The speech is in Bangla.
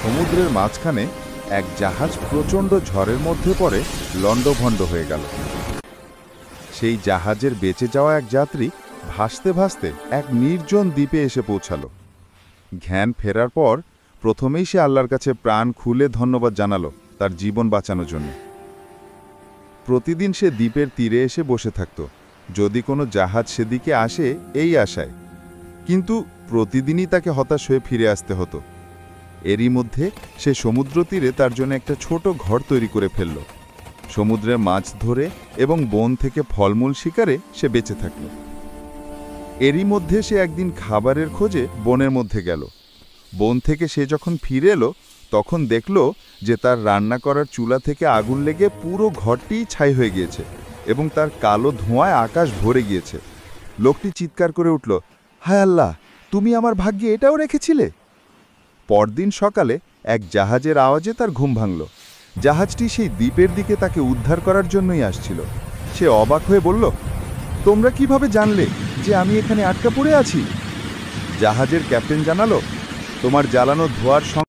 সমুদ্রের মাঝখানে এক জাহাজ প্রচণ্ড ঝড়ের মধ্যে পড়ে লণ্ডভণ্ড হয়ে গেল। সেই জাহাজের বেঁচে যাওয়া এক যাত্রী ভাসতে ভাসতে এক নির্জন দ্বীপে এসে পৌঁছাল। জ্ঞান ফেরার পর প্রথমেই সে আল্লাহর কাছে প্রাণ খুলে ধন্যবাদ জানালো তার জীবন বাঁচানোর জন্য। প্রতিদিন সে দ্বীপের তীরে এসে বসে থাকত, যদি কোনো জাহাজ সেদিকে আসে এই আশায়, কিন্তু প্রতিদিনই তাকে হতাশ হয়ে ফিরে আসতে হতো। এরই মধ্যে সে সমুদ্র তীরে তার জন্য একটা ছোট ঘর তৈরি করে ফেলল। সমুদ্রের মাছ ধরে এবং বন থেকে ফলমূল শিকারে সে বেঁচে থাকল। এরই মধ্যে সে একদিন খাবারের খোঁজে বনের মধ্যে গেল। বন থেকে সে যখন ফিরে এলো তখন দেখল যে তার রান্না করার চুলা থেকে আগুন লেগে পুরো ঘরটিই ছাই হয়ে গিয়েছে এবং তার কালো ধোঁয়ায় আকাশ ভরে গিয়েছে। লোকটি চিৎকার করে উঠল, হায় আল্লাহ, তুমি আমার ভাগ্যে এটাও রেখেছিলে। পরদিন সকালে এক জাহাজের আওয়াজে তার ঘুম ভাঙল। জাহাজটি সেই দ্বীপের দিকে তাকে উদ্ধার করার জন্যই আসছিল। সে অবাক হয়ে বলল, তোমরা কিভাবে জানলে যে আমি এখানে আটকা পড়ে আছি? জাহাজের ক্যাপ্টেন জানালো, তোমার জ্বালানো ধোঁয়ার